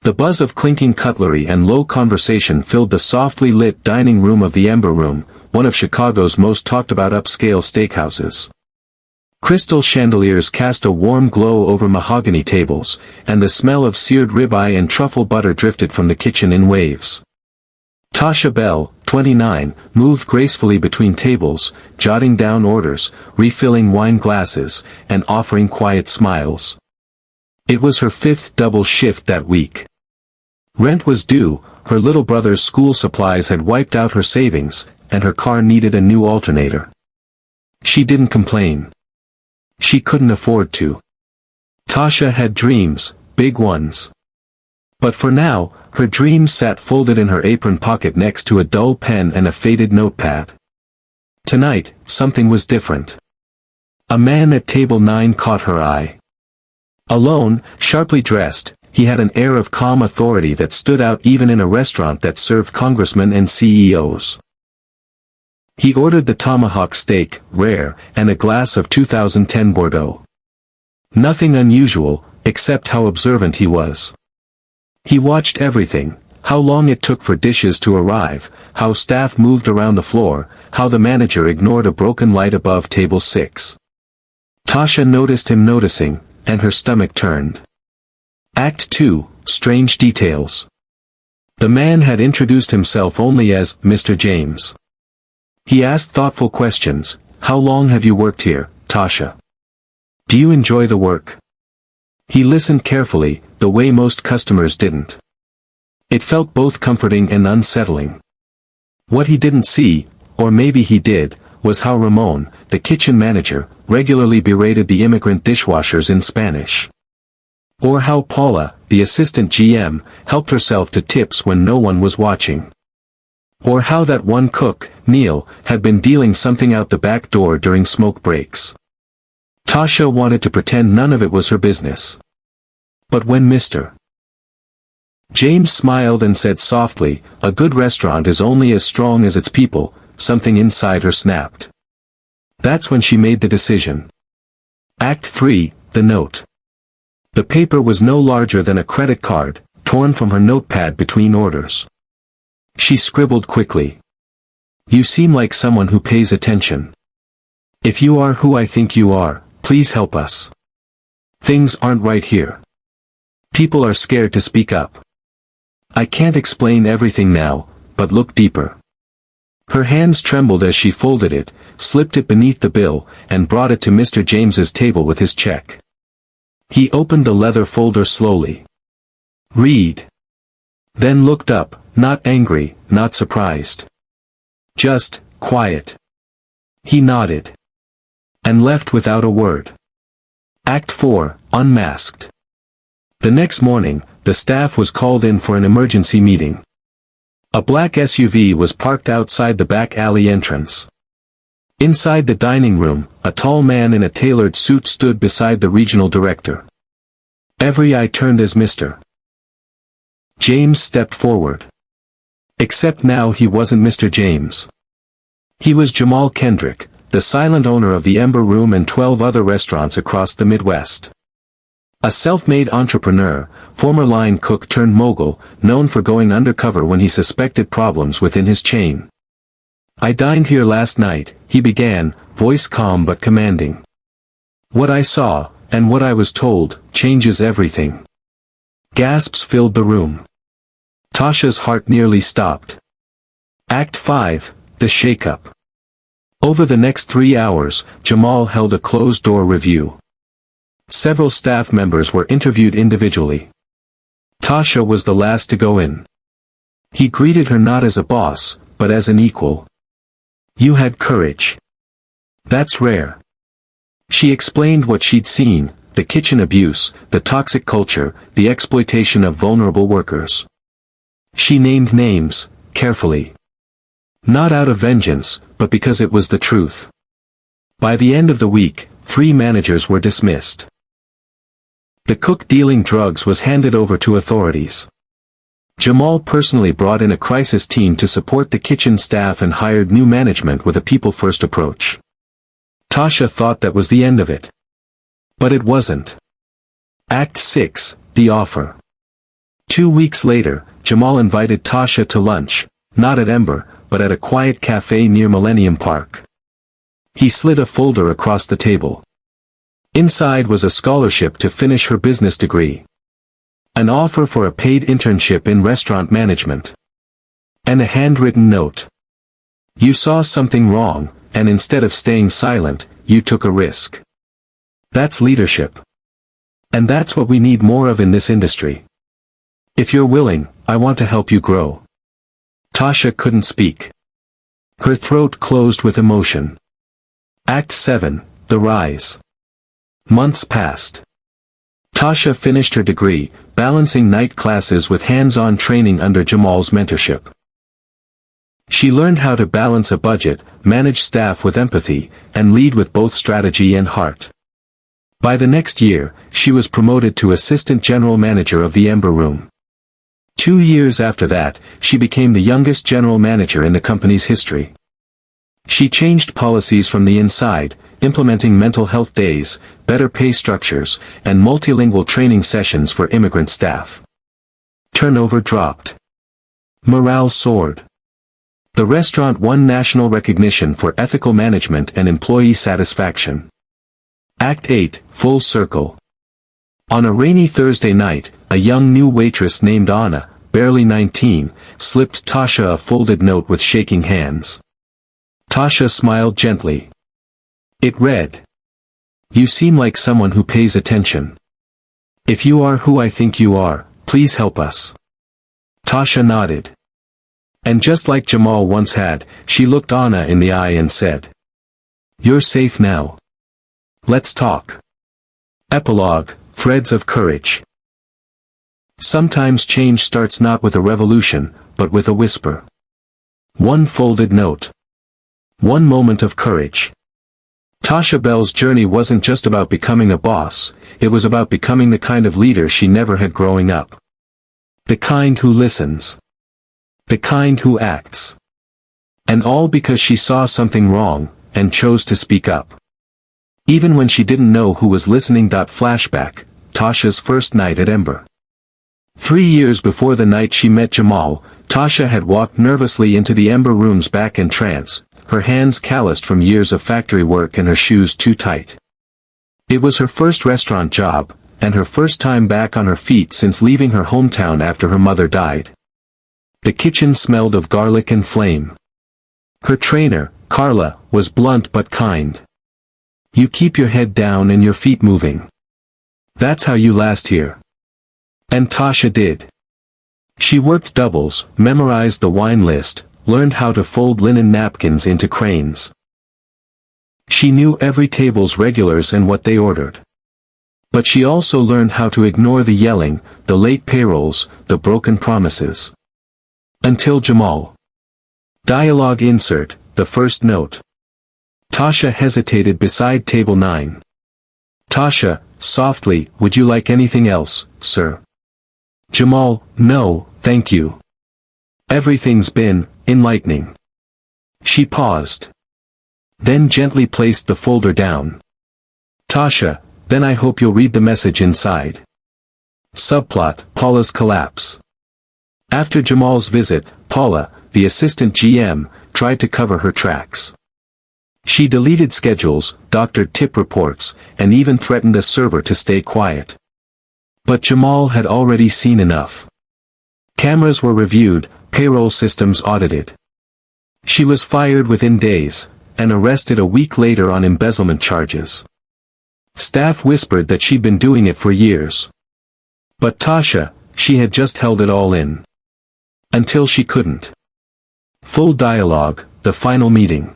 The buzz of clinking cutlery and low conversation filled the softly lit dining room of the Ember Room, one of Chicago's most talked-about upscale steakhouses. Crystal chandeliers cast a warm glow over mahogany tables, and the smell of seared ribeye and truffle butter drifted from the kitchen in waves. Tasha Bell, 29, moved gracefully between tables, jotting down orders, refilling wine glasses, and offering quiet smiles. It was her 5th double shift that week. Rent was due, her little brother's school supplies had wiped out her savings, and her car needed a new alternator. She didn't complain. She couldn't afford to. Tasha had dreams, big ones. But for now, her dreams sat folded in her apron pocket next to a dull pen and a faded notepad. Tonight, something was different. A man at table 9 caught her eye. Alone, sharply dressed, he had an air of calm authority that stood out even in a restaurant that served congressmen and CEOs. He ordered the tomahawk steak, rare, and a glass of 2010 Bordeaux. Nothing unusual, except how observant he was. He watched everything, how long it took for dishes to arrive, how staff moved around the floor, how the manager ignored a broken light above table 6. Tasha noticed him noticing, and her stomach turned. Act 2, Strange Details. The man had introduced himself only as Mr. James. He asked thoughtful questions. How long have you worked here, Tasha? Do you enjoy the work? He listened carefully, the way most customers didn't. It felt both comforting and unsettling. What he didn't see, or maybe he did, was how Ramon, the kitchen manager, regularly berated the immigrant dishwashers in Spanish. Or how Paula, the assistant GM, helped herself to tips when no one was watching. Or how that one cook, Neil, had been dealing something out the back door during smoke breaks. Tasha wanted to pretend none of it was her business. But when Mr. James smiled and said softly, "A good restaurant is only as strong as its people," something inside her snapped. That's when she made the decision. Act 3, The Note. The paper was no larger than a credit card, torn from her notepad between orders. She scribbled quickly. "You seem like someone who pays attention. If you are who I think you are, please help us. Things aren't right here. People are scared to speak up. I can't explain everything now, but look deeper." Her hands trembled as she folded it, slipped it beneath the bill, and brought it to Mr. James's table with his check. He opened the leather folder slowly. "Read." Then looked up, not angry, not surprised. Just, quiet. He nodded. And left without a word. Act 4, Unmasked. The next morning, the staff was called in for an emergency meeting. A black SUV was parked outside the back alley entrance. Inside the dining room, a tall man in a tailored suit stood beside the regional director. Every eye turned as Mr. James stepped forward. Except now he wasn't Mr. James. He was Jamal Kendrick, the silent owner of the Ember Room and 12 other restaurants across the Midwest. A self-made entrepreneur, former line cook turned mogul, known for going undercover when he suspected problems within his chain. "I dined here last night," he began, voice calm but commanding. "What I saw, and what I was told, changes everything." Gasps filled the room. Tasha's heart nearly stopped. Act 5, The Shakeup. Over the next 3 hours, Jamal held a closed-door review. Several staff members were interviewed individually. Tasha was the last to go in. He greeted her not as a boss, but as an equal. "You had courage. That's rare." She explained what she'd seen, the kitchen abuse, the toxic culture, the exploitation of vulnerable workers. She named names, carefully. Not out of vengeance, but because it was the truth. By the end of the week, 3 managers were dismissed. The cook dealing drugs was handed over to authorities. Jamal personally brought in a crisis team to support the kitchen staff and hired new management with a people-first approach. Tasha thought that was the end of it. But it wasn't. Act 6, The Offer. 2 weeks later, Jamal invited Tasha to lunch, not at Ember, but at a quiet cafe near Millennium Park. He slid a folder across the table. Inside was a scholarship to finish her business degree. An offer for a paid internship in restaurant management. And a handwritten note. You saw something wrong, and instead of staying silent, you took a risk. That's leadership. And that's what we need more of in this industry. If you're willing, I want to help you grow. Tasha couldn't speak. Her throat closed with emotion. Act 7, The Rise. Months passed. Tasha finished her degree, balancing night classes with hands-on training under Jamal's mentorship. She learned how to balance a budget, manage staff with empathy, and lead with both strategy and heart. By the next year, she was promoted to assistant general manager of the Ember Room. 2 years after that, she became the youngest general manager in the company's history. She changed policies from the inside, implementing mental health days, better pay structures, and multilingual training sessions for immigrant staff. Turnover dropped. Morale soared. The restaurant won national recognition for ethical management and employee satisfaction. Act 8, Full Circle. On a rainy Thursday night, a young new waitress named Anna, barely 19, slipped Tasha a folded note with shaking hands. Tasha smiled gently. It read, "You seem like someone who pays attention. If you are who I think you are, please help us." Tasha nodded. And just like Jamal once had, she looked Anna in the eye and said, "You're safe now. Let's talk." Epilogue, Threads of Courage. Sometimes change starts not with a revolution, but with a whisper. One folded note. One moment of courage. Tasha Bell's journey wasn't just about becoming a boss, it was about becoming the kind of leader she never had growing up. The kind who listens. The kind who acts. And all because she saw something wrong, and chose to speak up. Even when she didn't know who was listening. Flashback, Tasha's first night at Ember. 3 years before the night she met Jamal, Tasha had walked nervously into the Ember Room's back entrance, her hands calloused from years of factory work and her shoes too tight. It was her first restaurant job, and her first time back on her feet since leaving her hometown after her mother died. The kitchen smelled of garlic and flame. Her trainer, Carla, was blunt but kind. "You keep your head down and your feet moving. That's how you last here." And Tasha did. She worked doubles, memorized the wine list, learned how to fold linen napkins into cranes. She knew every table's regulars and what they ordered. But she also learned how to ignore the yelling, the late payrolls, the broken promises. Until Jamal. Dialogue insert, the first note. Tasha hesitated beside table 9. "Tasha, softly, would you like anything else, sir?" Jamal, "No, thank you. Everything's been enlightening." She paused. Then gently placed the folder down. "Tasha, then I hope you'll read the message inside." Subplot, Paula's collapse. After Jamal's visit, Paula, the assistant GM, tried to cover her tracks. She deleted schedules, doctored tip reports, and even threatened a server to stay quiet. But Jamal had already seen enough. Cameras were reviewed, payroll systems audited. She was fired within days, and arrested a week later on embezzlement charges. Staff whispered that she'd been doing it for years. But Tasha, she had just held it all in. Until she couldn't. Full dialogue, the final meeting.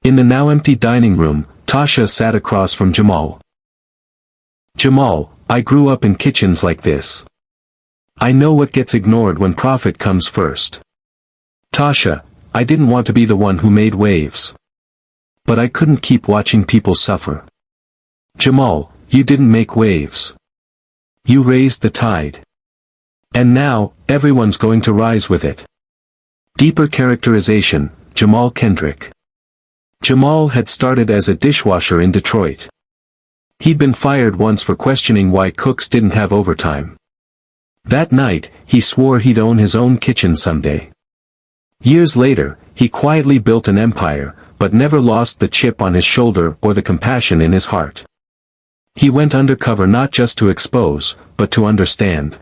In the now empty dining room, Tasha sat across from Jamal. "Jamal, I grew up in kitchens like this. I know what gets ignored when profit comes first. Tasha, I didn't want to be the one who made waves. But I couldn't keep watching people suffer. Jamal, you didn't make waves. You raised the tide. And now, everyone's going to rise with it." Deeper characterization, Jamal Kendrick. Jamal had started as a dishwasher in Detroit. He'd been fired once for questioning why cooks didn't have overtime. That night, he swore he'd own his own kitchen someday. Years later, he quietly built an empire, but never lost the chip on his shoulder or the compassion in his heart. He went undercover not just to expose, but to understand.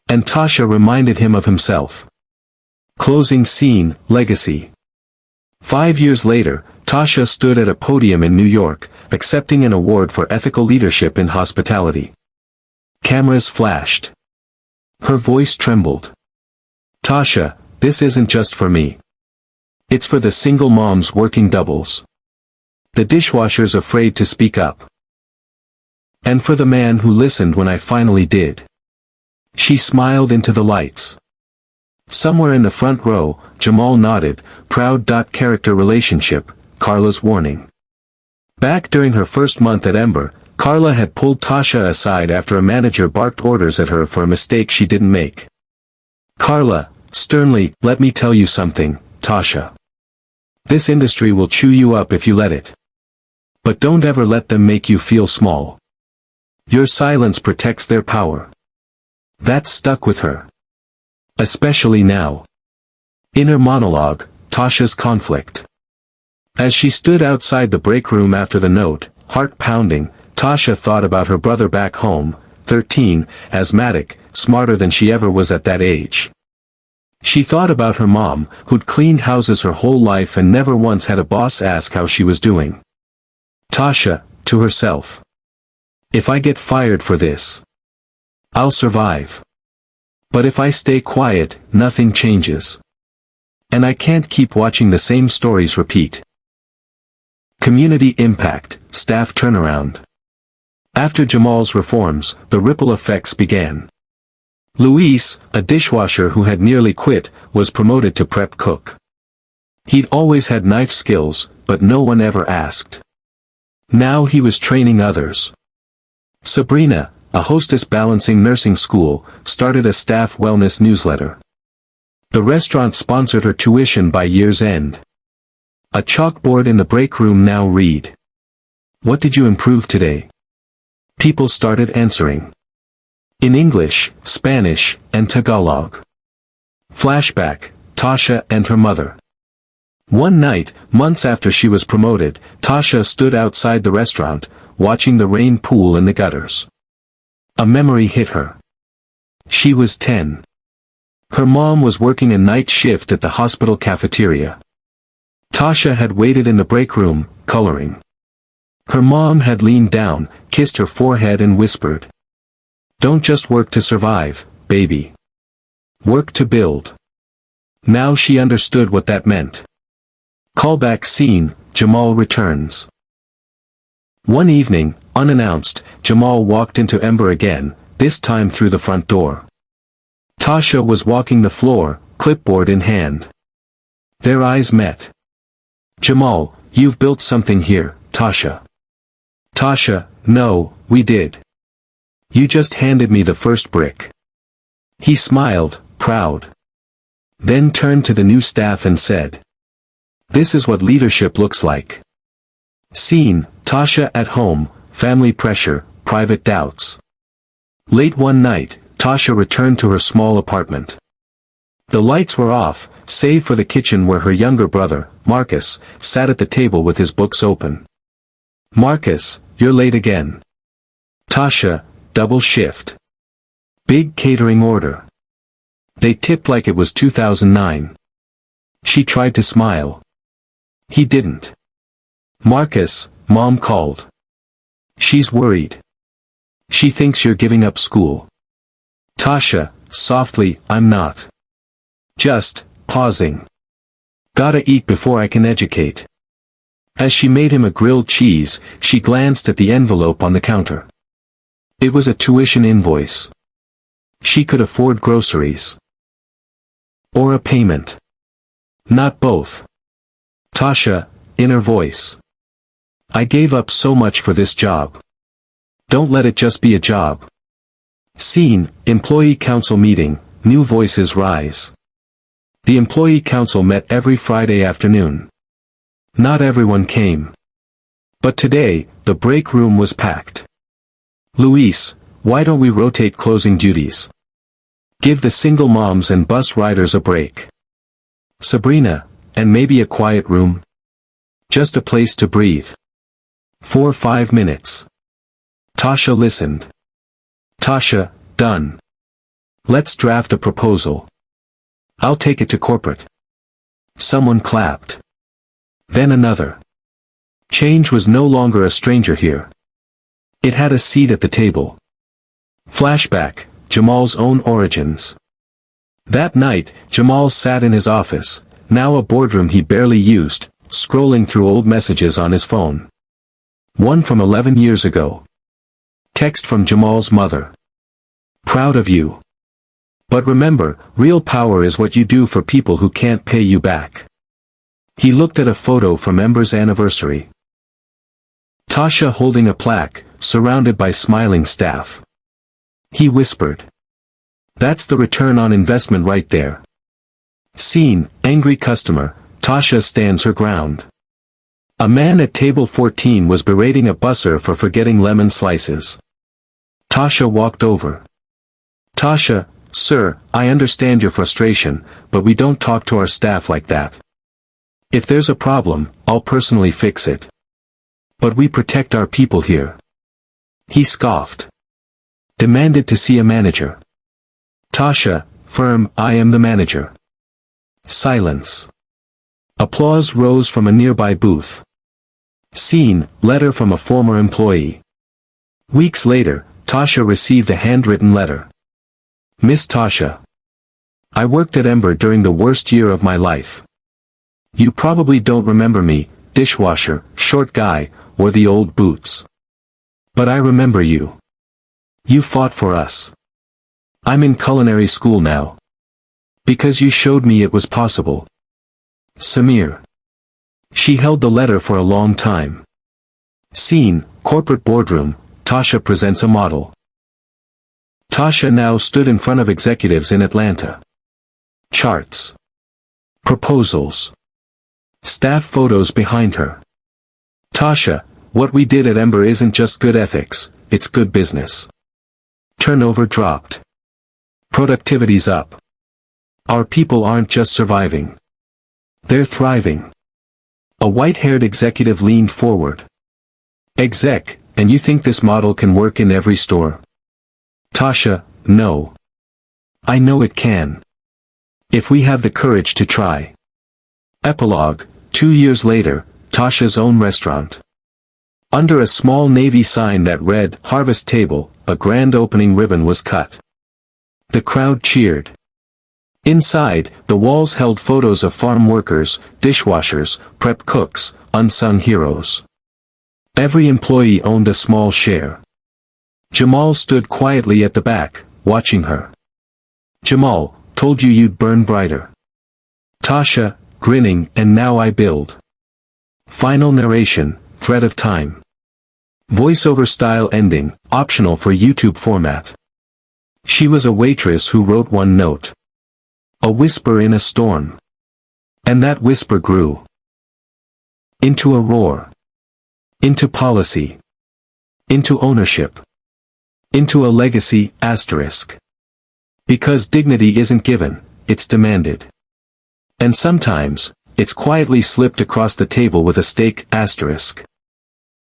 And Tasha reminded him of himself. Closing scene, legacy. 5 years later, Tasha stood at a podium in New York, accepting an award for ethical leadership in hospitality. Cameras flashed. Her voice trembled. Tasha, this isn't just for me. It's for the single moms working doubles. The dishwashers afraid to speak up. And for the man who listened when I finally did. She smiled into the lights. Somewhere in the front row, Jamal nodded, proud. Character relationship, Carla's warning. Back during her first month at Ember, Carla had pulled Tasha aside after a manager barked orders at her for a mistake she didn't make. Carla, sternly, let me tell you something, Tasha. This industry will chew you up if you let it. But don't ever let them make you feel small. Your silence protects their power. That stuck with her. Especially now. Inner monologue, Tasha's conflict. As she stood outside the break room after the note, heart pounding, Tasha thought about her brother back home, 13, asthmatic, smarter than she ever was at that age. She thought about her mom, who'd cleaned houses her whole life and never once had a boss ask how she was doing. Tasha, to herself. If I get fired for this, I'll survive. But if I stay quiet, nothing changes. And I can't keep watching the same stories repeat. Community impact, staff turnaround. After Jamal's reforms, the ripple effects began. Luis, a dishwasher who had nearly quit, was promoted to prep cook. He'd always had knife skills, but no one ever asked. Now he was training others. Sabrina, a hostess balancing nursing school, started a staff wellness newsletter. The restaurant sponsored her tuition by year's end. A chalkboard in the break room now read, "What did you improve today?" People started answering. In English, Spanish, and Tagalog. Flashback, Tasha and her mother. One night, months after she was promoted, Tasha stood outside the restaurant, watching the rain pool in the gutters. A memory hit her. She was 10. Her mom was working a night shift at the hospital cafeteria. Tasha had waited in the break room, coloring. Her mom had leaned down, kissed her forehead and whispered, "Don't just work to survive, baby. Work to build." Now she understood what that meant. Callback scene, Jamal returns. One evening, unannounced, Jamal walked into Ember again, this time through the front door. Tasha was walking the floor, clipboard in hand. Their eyes met. "Jamal, you've built something here, Tasha." "Tasha, no, we did. You just handed me the first brick." He smiled, proud. Then turned to the new staff and said, "This is what leadership looks like." Scene, Tasha at home, family pressure, private doubts. Late one night, Tasha returned to her small apartment. The lights were off, save for the kitchen where her younger brother, Marcus, sat at the table with his books open. "Marcus, you're late again." "Tasha, double shift. Big catering order." They tipped like it was 2009. She tried to smile. He didn't. "Marcus, Mom called. She's worried. She thinks you're giving up school." "Tasha, softly, I'm not. Just, pausing. Gotta eat before I can educate." As she made him a grilled cheese, she glanced at the envelope on the counter. It was a tuition invoice. She could afford groceries. Or a payment. Not both. "Tasha," inner voice. "I gave up so much for this job. Don't let it just be a job." Scene, employee council meeting, new voices rise. The employee council met every Friday afternoon. Not everyone came. But today, the break room was packed. "Luis, why don't we rotate closing duties? Give the single moms and bus riders a break. Sabrina, and maybe a quiet room? Just a place to breathe. For 5 minutes. Tasha listened. Tasha, done. Let's draft a proposal. I'll take it to corporate. Someone clapped. Then another. Change was no longer a stranger here. It had a seat at the table. Flashback, Jamal's own origins. That night, Jamal sat in his office, now a boardroom he barely used, scrolling through old messages on his phone. One from 11 years ago. Text from Jamal's mother. Proud of you. But remember, real power is what you do for people who can't pay you back. He looked at a photo from Ember's anniversary. Tasha holding a plaque, surrounded by smiling staff. He whispered. That's the return on investment right there. Scene, angry customer, Tasha stands her ground. A man at table 14 was berating a busser for forgetting lemon slices. Tasha walked over. Tasha, sir, I understand your frustration, but we don't talk to our staff like that. If there's a problem, I'll personally fix it. But we protect our people here. He scoffed. Demanded to see a manager. Tasha, firm, I am the manager. Silence. Applause rose from a nearby booth. Scene, letter from a former employee. Weeks later, Tasha received a handwritten letter. Miss Tasha. I worked at Ember during the worst year of my life. You probably don't remember me, dishwasher, short guy, or the old boots. But I remember you. You fought for us. I'm in culinary school now. Because you showed me it was possible. Samir. She held the letter for a long time. Scene, corporate boardroom, Tasha presents a model. Tasha now stood in front of executives in Atlanta. Charts. Proposals. Staff photos behind her. Tasha, what we did at Ember isn't just good ethics, it's good business. Turnover dropped. Productivity's up. Our people aren't just surviving. They're thriving. A white-haired executive leaned forward. Exec, and you think this model can work in every store? Tasha, no. I know it can. If we have the courage to try. Epilogue, 2 years later, Tasha's own restaurant. Under a small navy sign that read, Harvest Table, a grand opening ribbon was cut. The crowd cheered. Inside, the walls held photos of farm workers, dishwashers, prep cooks, unsung heroes. Every employee owned a small share. Jamal stood quietly at the back, watching her. Jamal, told you you'd burn brighter. Tasha, grinning, and now I build. Final narration, thread of time. Voiceover style ending, optional for YouTube format. She was a waitress who wrote one note. A whisper in a storm. And that whisper grew. Into a roar. Into policy. Into ownership. Into a legacy, asterisk. Because dignity isn't given, it's demanded. And sometimes, it's quietly slipped across the table with a stake, asterisk.